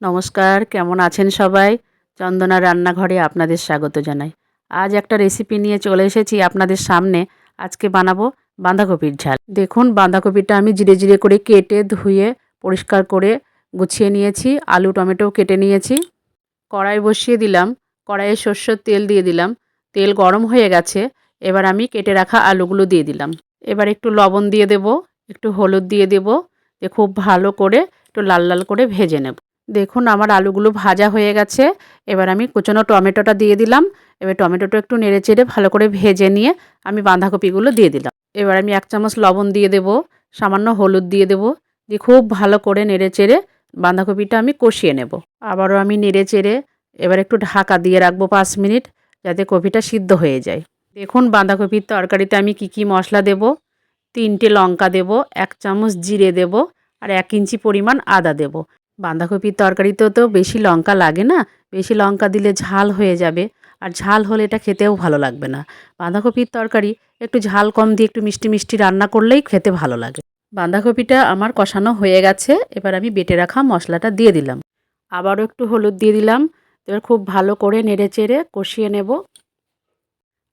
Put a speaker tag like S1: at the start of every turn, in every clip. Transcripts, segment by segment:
S1: নমস্কার, কেমন আছেন সবাই? চন্দনা রান্নাঘরে আপনাদের স্বাগত জানাই। আজ একটা রেসিপি নিয়ে চলে এসেছি আপনাদের সামনে। আজকে বানাবো বাঁধাকপির ঝাল। দেখুন বাঁধাকপিটা আমি জিরে জিরে করে কেটে ধুয়ে পরিষ্কার করে গুছিয়ে নিয়েছি। আলু টমেটোও কেটে নিয়েছি। কড়াই বসিয়ে দিলাম। কড়াইয়ে সরষের তেল দিয়ে দিলাম। তেল গরম হয়ে গেছে। এবার আমি কেটে রাখা আলুগুলো দিয়ে দিলাম। এবার একটু লবণ দিয়ে দেব, একটু হলুদ দিয়ে দেব। দিয়ে খুব ভালো করে একটু লাল লাল করে ভেজে নেব। দেখুন আমার আলুগুলো ভাজা হয়ে গেছে। এবার আমি কুচনো টমেটোটা দিয়ে দিলাম। এবার টমেটোটা একটু নেড়েচেড়ে ভালো করে ভেজে নিয়ে আমি বাঁধাকপিগুলো দিয়ে দিলাম। এবার আমি 1 চামচ লবণ দিয়ে দেব, সামান্য হলুদ দিয়ে দেব। দিয়ে খুব ভালো করে নেড়েচেড়ে বাঁধাকপিটা আমি কষিয়ে নেব। আবারও আমি নেড়েচেড়ে এবার একটু ঢাকা দিয়ে রাখবো 5 মিনিট, যাতে কপিটা সিদ্ধ হয়ে যায়। দেখুন বাঁধাকপির তরকারিতে আমি কি মশলা দেব। 3টে লঙ্কা দেব, 1 চামচ জিরে দেব, আর 1 ইঞ্চি পরিমাণ আদা দেব। বাঁধাকপির তরকারিতেও তো বেশি লঙ্কা লাগে না। বেশি লঙ্কা দিলে ঝাল হয়ে যাবে, আর ঝাল হলে এটা খেতেও ভালো লাগবে না। বাঁধাকপির তরকারি একটু ঝাল কম দিয়ে একটু মিষ্টি মিষ্টি রান্না করলেই খেতে ভালো লাগে। বাঁধাকপিটা আমার কষানো হয়ে গেছে। এবার আমি বেটে রাখা মশলাটা দিয়ে দিলাম। আবারও একটু হলুদ দিয়ে দিলাম। এবার খুব ভালো করে নেড়েচেড়ে কষিয়ে নেব।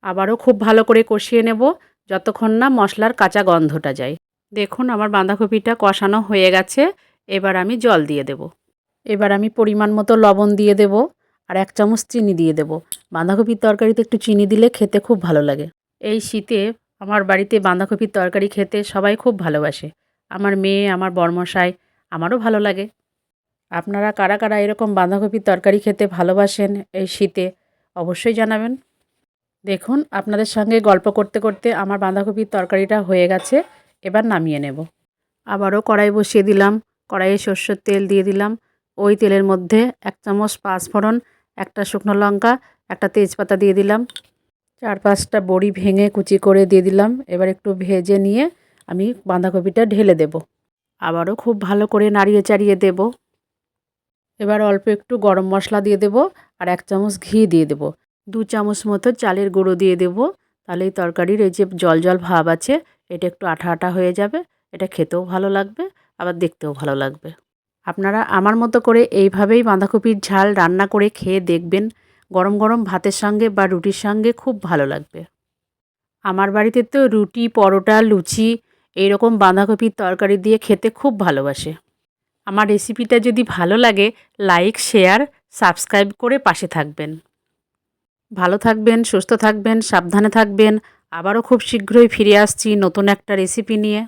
S1: আবারও খুব ভালো করে কষিয়ে নেব যতক্ষণ না মশলার কাঁচা গন্ধটা যায়। দেখুন আমার বাঁধাকপিটা কষানো হয়ে গেছে। এবার আমি জল দিয়ে দেব। এবার আমি পরিমাণ মতো লবণ দিয়ে দেব, আর 1 চামচ চিনি দিয়ে দেব। বাঁধাকপির তরকারিতে একটু চিনি দিলে খেতে খুব ভালো লাগে। এই শীতে আমার বাড়িতে বাঁধাকপির তরকারি খেতে সবাই খুব ভালোবাসে। আমার মেয়ে, আমার বরমশাই, আমারও ভালো লাগে। আপনারা কারা কারা এরকম বাঁধাকপির তরকারি খেতে ভালোবাসেন এই শীতে অবশ্যই জানাবেন। দেখুন আপনাদের সঙ্গে গল্প করতে করতে আমার বাঁধাকপির তরকারিটা হয়ে গেছে। এবার নামিয়ে নেব। আবারও কড়াই বসিয়ে দিলাম। কড়াইয়ে সরষের তেল দিয়ে দিলাম। ওই তেলের মধ্যে 1 চামচ পাঁচফোড়ন, 1টা শুকনো লঙ্কা, 1টা তেজপাতা দিয়ে দিলাম। 4-5টা বড়ি ভেঙে কুচি করে দিয়ে দিলাম। এবার একটু ভেজে নিয়ে আমি বাঁধাকপিটা ঢেলে দেব। আবারও খুব ভালো করে নাড়িয়ে চাড়িয়ে দেব। এবার অল্প একটু গরম মশলা দিয়ে দেব, আর 1 চামচ ঘি দিয়ে দেব। 2 চামচ মতো চালের গুঁড়ো দিয়ে দেব। তাহলে এই তরকারির এই যে জল জল ভাব আছে, এটা একটু আঠা আঠা হয়ে যাবে। এটা খেতেও ভালো লাগবে, আবার দেখতেও ভালো লাগবে। আপনারা আমার মতো করে এইভাবেই বাঁধাকপির ঝাল রান্না করে খেয়ে দেখবেন। গরম গরম ভাতের সঙ্গে বা রুটির সঙ্গে খুব ভালো লাগবে। আমার বাড়িতে তো রুটি, পরোটা, লুচি এইরকম বাঁধাকপির তরকারি দিয়ে খেতে খুব ভালোবাসে। আমার রেসিপিটা যদি ভালো লাগে, লাইক, শেয়ার, সাবস্ক্রাইব করে পাশে থাকবেন। ভালো থাকবেন, সুস্থ থাকবেন, সাবধানে থাকবেন। আবারও খুব শীঘ্রই ফিরে আসছি নতুন একটা রেসিপি নিয়ে।